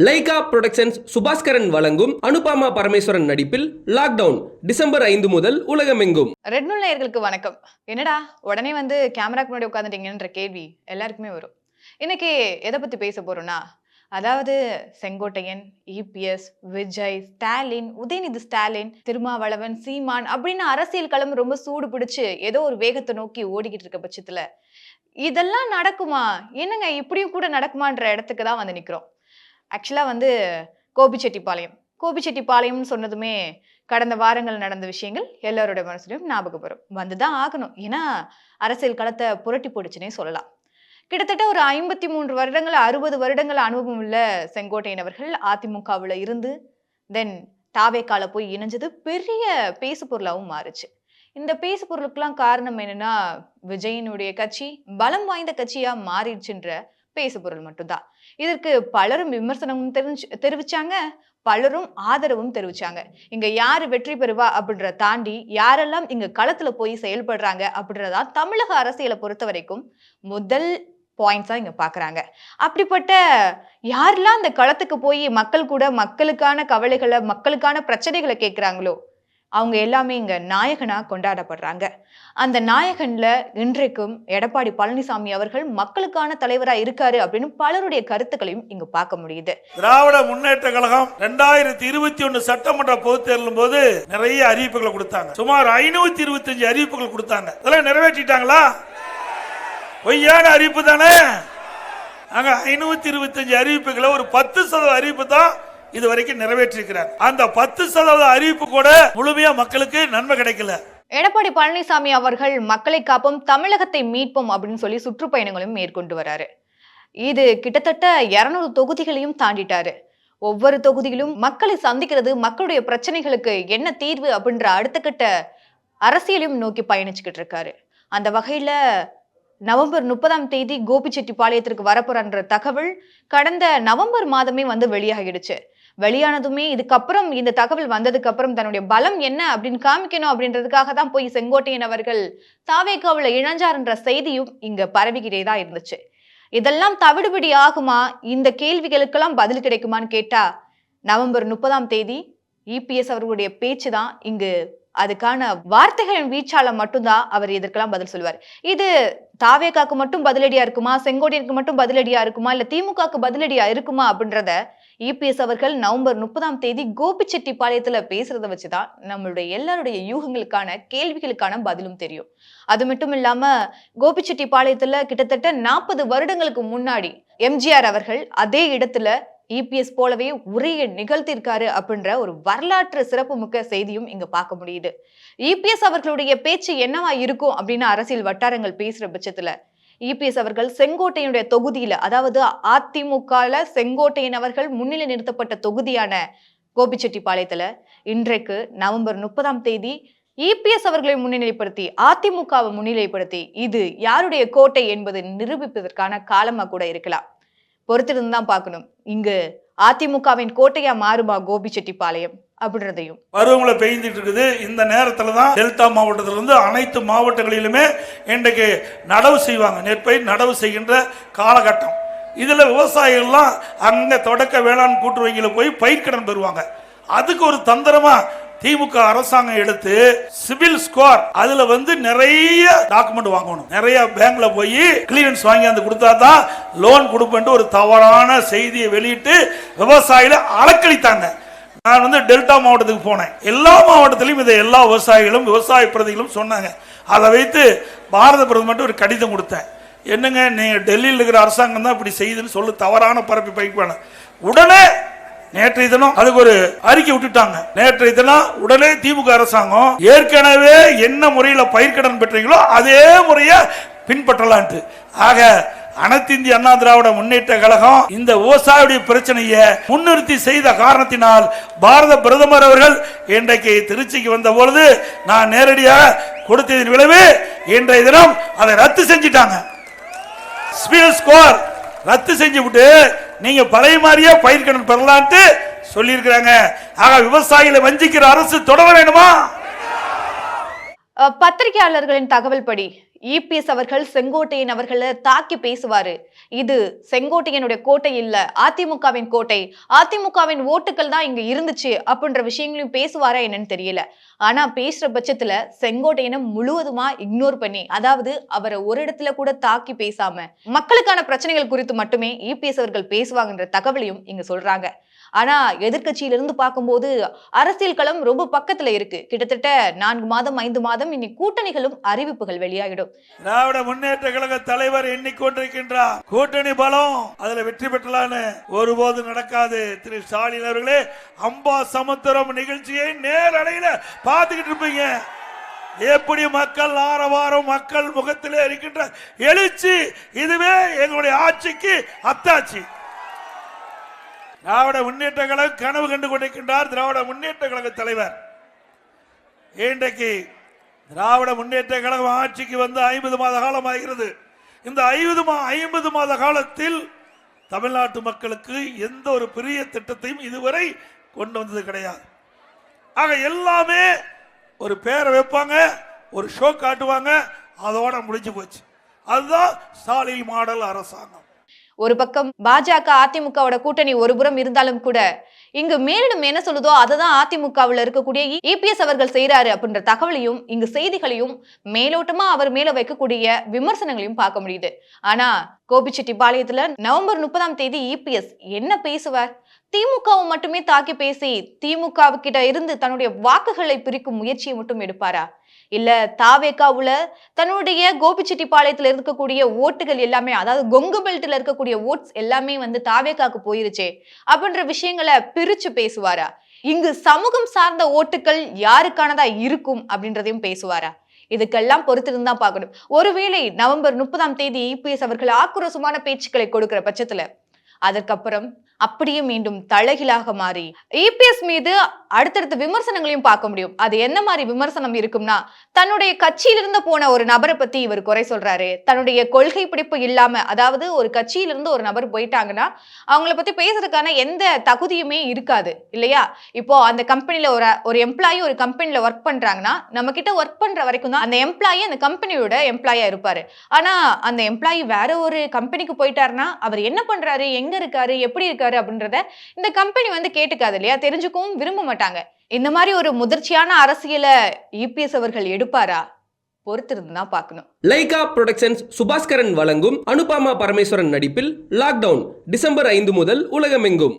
Lyca productions Subaskaran வழங்கும் அனுபமா பரமேஸ்வரன் நடிப்பில் lockdown December 5 முதல் உலகமெங்கும். ரெட் நியூஸ் நேயர்களுக்கு வணக்கம். என்னடா உடனே வந்து கேமராக்கு முன்னாடி உட்காந்துட்டீங்கன்ற கேள்வி எல்லாருக்குமே வரும். இன்னைக்கு எதை பத்தி பேச போறோம்னா, அதாவது செங்கோட்டையன், இபிஎஸ், விஜய், ஸ்டாலின், உதயநிதி ஸ்டாலின், திருமாவளவன், சீமான் அப்படின்னு அரசியல் களம் ரொம்ப சூடு பிடிச்சு ஏதோ ஒரு வேகத்தை நோக்கி ஓடிக்கிட்டு இருக்க பட்சத்துல இதெல்லாம் நடக்குமா, என்னங்க இப்படியும் கூட நடக்குமான்ற இடத்துக்கு தான் வந்து நிக்கிறோம். ஆக்சுவலா வந்து கோபிச்செட்டிப்பாளையம்னு சொன்னதுமே கடந்த வாரங்கள் நடந்த விஷயங்கள் எல்லாரோட மனசுலையும் ஞாபகம் வரும், வந்துதான் ஆகணும். ஏன்னா அரசியல் களத்தை புரட்டி போடுச்சுன்னே சொல்லலாம். கிட்டத்தட்ட ஒரு 53 வருடங்கள் 60 வருடங்கள் அனுபவம் உள்ள செங்கோட்டையன் அவர்கள் அதிமுகவுல இருந்து தென் தாவேக்கால போய் இணைஞ்சது பெரிய பேசு பொருளாகவும் மாறுச்சு. இந்த பேசு பொருளுக்கெல்லாம் காரணம் என்னன்னா, விஜயனுடைய கட்சி பலம் வாய்ந்த கட்சியா மாறிடுச்சுன்ற பேசு பொருள் மட்டும்தான். இதற்கு பலரும் விமர்சனமும் தெரிவிச்சாங்க, பலரும் ஆதரவும் தெரிவிச்சாங்க. இங்க யாரு வெற்றி பெறுவா அப்படின்றத தாண்டி யாரெல்லாம் இங்க களத்துல போய் செயல்படுறாங்க அப்படின்றதா தமிழக அரசியலை பொறுத்த வரைக்கும் முதல் பாயிண்ட்ஸா இங்க பாக்குறாங்க. அப்படிப்பட்ட யாரெல்லாம் இந்த களத்துக்கு போய் மக்கள் கூட மக்களுக்கான கவலைகளை மக்களுக்கான பிரச்சனைகளை கேட்கிறாங்களோ அவங்க எல்லாமே இங்க நாயகனா கொண்டாடப்படுறாங்க. அந்த நாயகன்ல இன்றைக்கும் எடப்பாடி பழனிசாமி அவர்கள் மக்களுக்கான தலைவரா இருக்காரு அப்படின்னு பலருடைய கருத்துக்களையும் இங்க பார்க்க முடியுது. திராவிட முன்னேற்ற கழகம் 2021 சட்டமன்ற பொதுத் தேர்தலும் போது நிறைய அறிவிப்புகளை கொடுத்தாங்க. சுமார் 525 அறிவிப்புகள் கொடுத்தாங்க. அதெல்லாம் நிறைவேற்றிட்டாங்களா? பொய்யான அறிவிப்பு தானே. அங்க 525 அறிவிப்புகளை ஒரு 10% அறிவிப்பு தான் இது வரைக்கும் நிறைவேற்றிருக்கிறார். அந்த 10% அறிவிப்பு கூட முழுமையா மக்களுக்கு நன்மை கிடைக்கல. எடப்பாடி பழனிசாமி அவர்கள் மக்களை காப்போம் தமிழகத்தை மீட்போம் அப்படின்னு சொல்லி சுற்றுப்பயணங்களும் மேற்கொண்டு வராரு. இது கிட்டத்தட்ட 200 தொகுதிகளையும் தாண்டிட்டாரு. ஒவ்வொரு தொகுதியிலும் மக்களை சந்திக்கிறது, மக்களுடைய பிரச்சனைகளுக்கு என்ன தீர்வு அப்படின்ற அடுத்த கட்ட அரசியலையும் நோக்கி பயணிச்சுக்கிட்டு இருக்காரு. அந்த வகையில நவம்பர் 30ஆம் தேதி கோபிச்செட்டிப்பாளையத்திற்கு வரப்போறன்ற தகவல் கடந்த நவம்பர் மாதமே வந்து வெளியாகிடுச்சு. வெளியானதுமே இதுக்கப்புறம் இந்த தகவல் வந்ததுக்கு அப்புறம் தன்னுடைய பலம் என்ன அப்படின்னு காமிக்கணும் அப்படின்றதுக்காக தான் போய் செங்கோட்டையன் அவர்கள் தாவேக்காவுல இணைஞ்சார்ன்ற செய்தியும் இங்க பரவிக்கிட்டே தான் இருந்துச்சு. இதெல்லாம் தவிடுபடி ஆகுமா, இந்த கேள்விகளுக்கெல்லாம் பதில் கிடைக்குமான்னு கேட்டா நவம்பர் 30ஆம் தேதி இபிஎஸ் அவர்களுடைய பேச்சு தான் இங்கு அதுக்கான வார்த்தைகளின் வீச்சால மட்டும்தான் அவர் இதற்கெல்லாம் பதில் சொல்லுவார். இது தாவேக்காக்கு மட்டும் பதிலடியா இருக்குமா, செங்கோட்டையனுக்கு மட்டும் பதிலடியா இருக்குமா, இல்ல திமுகக்கு பதிலடியா இருக்குமா அப்படின்றத இபிஎஸ் அவர்கள் நவம்பர் 30ஆம் தேதி கோபிச்செட்டிப்பாளையத்துல பேசுறத வச்சுதான் நம்மளுடைய எல்லாருடைய யூகங்களுக்கான கேள்விகளுக்கான பதிலும் தெரியும். அது மட்டும் இல்லாம கோபிச்செட்டிப்பாளையத்துல கிட்டத்தட்ட 40 வருடங்களுக்கு முன்னாடி எம்ஜிஆர் அவர்கள் அதே இடத்துல இபிஎஸ் போலவே உரையை நிகழ்த்திருக்காரு அப்படின்ற ஒரு வரலாற்று சிறப்புமிக்க செய்தியும் இங்க பார்க்க முடியுது. இபிஎஸ் அவர்களுடைய பேச்சு என்னவா இருக்கும் அப்படின்னு அரசியல் வட்டாரங்கள் பேசுற பட்சத்துல இபிஎஸ் அவர்கள் செங்கோட்டையனுடைய தொகுதியில, அதாவது அதிமுகல செங்கோட்டையன் அவர்கள் முன்னிலை நிறுத்தப்பட்ட தொகுதியான கோபிச்செட்டிப்பாளையத்துல இன்றைக்கு நவம்பர் 30ஆம் தேதி இபிஎஸ் அவர்களை முன்னிலைப்படுத்தி அதிமுகவை முன்னிலைப்படுத்தி இது யாருடைய கோட்டை என்பது நிரூபிப்பதற்கான காலமா கூட இருக்கலாம். பொறுத்திருந்து தான் பார்க்கணும், இங்கு அதிமுகவின் கோட்டையா மாறுமா கோபிச்செட்டிப்பாளையம் அப்படின்றதையும். பருவமழை பெய்ஞ்சிட்டு இருக்குது. இந்த நேரத்துல தான் டெல்டா மாவட்டத்தில இருந்து அனைத்து மாவட்டங்களிலுமே இன்றைக்கு நடவு செய்வாங்க. நெற்பயிர் நடவு செய்கின்ற காலகட்டம். இதுல விவசாயிகள்லாம் அங்க தொடக்க வேளாண் கூட்டுறவுல போய் பயிர்க்கடன் பெறுவாங்க. அதுக்கு ஒரு தந்திரமா திமுக அரசாங்கம் எடுத்து சிவில் ஸ்கோர் அதுல வந்து நிறைய டாக்குமெண்ட் வாங்கணும், நிறைய பேங்க்ல போய் கிளியரன்ஸ் வாங்கி வந்து கொடுத்தாதான் லோன் கொடுப்பேன் ஒரு தவறான செய்தியை வெளியிட்டு விவசாயிகளை அலக்களித்தாங்க. நான் வந்து டெல்டா மாவட்டத்துக்கு போனேன். எல்லா மாவட்டத்திலும் இதை எல்லா விவசாயிகளும் விவசாய பிரதிகளும் சொன்னாங்க. அதை வைத்து பாரத பிரதமர் ஒரு கடிதம் கொடுத்தேன். என்னங்க நீங்க டெல்லியில் இருக்கிற அரசாங்கம் தான் இப்படி செய்யுதுன்னு சொல்லு, தவறான பரப்பி பயிர்ப்பான உடனே நேற்றைய தினம் அதுக்கு ஒரு அறிக்கை விட்டுட்டாங்க. நேற்றைய தினம் உடனே திமுக அரசாங்கம் ஏற்கனவே என்ன முறையில் பயிர்க்கடன் பெற்றீங்களோ அதே முறையை பின்பற்றலான்ட்டு. ஆக அனைத்து இந்திய அண்ணா திராவிட முன்னேற்ற கழகம் இந்த விவசாயியுடைய பிரச்சனையை முன்னிறுத்தி செய்த காரணத்தினால் பாரத பிரதமர் அவர்கள் இன்றைக்கு திருச்சிக்கு வந்த பொழுது நான் நேரடியாக கொடுத்ததின் விளைவு இன்றைய தினம் அதை ரத்து செஞ்சிட்டாங்க. சிவில் ஸ்கோர் ரத்து செஞ்சு விட்டு நீங்க பழைய மாதிரியே பயிர்க்கடன் பெறலான்ட்டு சொல்லி இருக்கிறாங்க. ஆக விவசாயிகளை வஞ்சிக்கிற அரசு தொடர வேண்டுமா? பத்திரிகையாளர்களின் தகவல் படி இபிஎஸ் அவர்கள் செங்கோட்டையன் அவர்களை தாக்கி பேசுவாரு. இது செங்கோட்டையனுடைய கோட்டை இல்ல, அதிமுகவின் கோட்டை, அதிமுகவின் ஓட்டுகள் தான் இங்க இருந்துச்சு அப்படின்ற விஷயங்களையும் பேசுவாரா என்னன்னு தெரியல. ஆனா பேசுற பட்சத்துல செங்கோட்டையனை முழுவதுமா இக்னோர் பண்ணி, அதாவது அவரை ஒரு இடத்துல கூட தாக்கி பேசாம மக்களுக்கான பிரச்சனைகள் குறித்து மட்டுமே இபிஎஸ் அவர்கள் பேசுவாங்கன்ற தகவலையும் இங்க சொல்றாங்க. ஆனா எதிர்க்கட்சியிலிருந்து பார்க்கும்போது அரசியல் களம் ரொம்ப பக்கத்துல இருக்கு. கிட்டத்தட்ட 4 மாதம் 5 மாதம் இனி கூட்டணிகளும் அறிவிப்புகள் வெளியாகிடும். திராவிட முன்னேற்ற கழக தலைவர் எண்ணிக்கொண்டிருக்கின்றார். கூட்டணி பலம் அதுல வெற்றி பெற்றலான்னு ஒருபோது நடக்காது. திரு ஸ்டாலின் அவர்களே, அம்பா சமுத்திரம் நிகழ்ச்சியை நேரலையில பார்த்துக்கிட்டு இருப்பீங்க. எப்படி மக்கள் ஆரவாரம், மக்கள் முகத்திலே இருக்கின்ற எழுச்சி, இதுவே எங்களுடைய ஆட்சிக்கு அத்தாட்சி. திராவிட முன்னேற்ற கழகம் கனவு கண்டு கொண்டிருக்கின்றார் திராவிட முன்னேற்ற கழக தலைவர். இன்றைக்கு திராவிட முன்னேற்ற கழகம் ஆட்சிக்கு வந்து 50 மாத காலம் ஆகிறது. இந்த 50 மாத காலத்தில் தமிழ்நாட்டு மக்களுக்கு எந்த ஒரு பெரிய திட்டத்தையும் இதுவரை கொண்டு வந்தது கிடையாது. ஆக எல்லாமே ஒரு பேரை வைப்பாங்க, ஒரு ஷோ காட்டுவாங்க, அதோட முடிஞ்சு போச்சு. அதுதான் ஸ்டாலின் மாடல் அரசாங்கம். ஒரு பக்கம் பாஜக அதிமுகவோட கூட்டணி ஒரு புறம் இருந்தாலும் கூட இங்கு மேலிடம் என்ன சொல்லுதோ அததான் அதிமுகவில் இருக்கக்கூடிய இபிஎஸ் அவர்கள் செய்யறாரு அப்படின்ற தகவலையும் இங்கு செய்திகளையும் மேலோட்டமா அவர் மேல வைக்கக்கூடிய விமர்சனங்களையும் பார்க்க முடியுது. ஆனா கோபிச்செட்டிப்பாளையத்துல நவம்பர் 30ஆம் தேதி இபிஎஸ் என்ன பேசுவார்? திமுகவை மட்டுமே தாக்கி பேசி திமுக கிட்ட இருந்து தன்னுடைய வாக்குகளை பிரிக்கும் முயற்சியை மட்டும் எடுப்பாரா? இல்ல தாவேகாவுல தன்னுடைய கோபிச்செட்டிப்பாளையத்துல இருக்கக்கூடிய ஓட்டுகள் எல்லாமே, அதாவது கொங்கு பெல்ட்ல இருக்கக்கூடிய ஓட்ஸ் எல்லாமே வந்து தாவேகாக்கு போயிருச்சே அப்படின்ற விஷயங்களை பிரிச்சு பேசுவாரா? இங்கு சமூகம் சார்ந்த ஓட்டுகள் யாருக்கானதா இருக்கும் அப்படின்றதையும் பேசுவாரா? இதுக்கெல்லாம் பொறுத்திருந்தா பார்க்கணும். ஒருவேளை நவம்பர் 30ஆம் தேதி இபிஎஸ் அவர்கள் ஆக்ரோஷமான பேச்சுக்களை கொடுக்கிற பட்சத்துல அதற்கப்புறம் அப்படியே மீண்டும் தலைகீழாக மாறி இபிஎஸ் மீது அடுத்தடுத்த விமர்சனங்களையும் பார்க்க முடியும். அது என்ன மாதிரி விமர்சனம் இருக்கும்னா, தன்னுடைய கட்சியிலிருந்து போன ஒரு நபரை பத்தி இவர் குறை சொல்றாரு. தன்னுடைய கொள்கை பிடிப்பு இல்லாம, அதாவது ஒரு கட்சியிலிருந்து ஒரு நபர் போயிட்டாங்கன்னா அவங்கள பத்தி பேசுறதுக்கான எந்த தகுதியுமே இருக்காது இல்லையா? இப்போ அந்த கம்பெனில ஒரு எம்ப்ளாயி ஒரு கம்பெனில ஒர்க் பண்றாங்கன்னா, நம்ம கிட்ட ஒர்க் பண்ற வரைக்கும் தான் அந்த எம்ப்ளாயி அந்த கம்பெனியோட எம்ப்ளாயா இருப்பாரு. ஆனா அந்த எம்ப்ளாயி வேற ஒரு கம்பெனிக்கு போயிட்டாருன்னா அவர் என்ன பண்றாரு, எங்க இருக்காரு, எப்படி இருக்காரு அப்படின்றத இந்த கம்பெனி வந்து கேட்டுக்காது இல்லையா? தெரிஞ்சுக்கவும் விரும்ப மாட்டாங்க. இந்த மாதிரி ஒரு முதிர்ச்சியான அரசியலை இபிஎஸ் அவர்கள் எடுப்பாரா? பொறுத்திருந்து தான் பார்க்கணும். லைகா புரொடக்ஷன்ஸ் சுபாஸ்கரன் வழங்கும் அனுபாமா பரமேஸ்வரன் நடிப்பில் லாக்டவுன் டிசம்பர் 5 முதல் உலகமெங்கும்.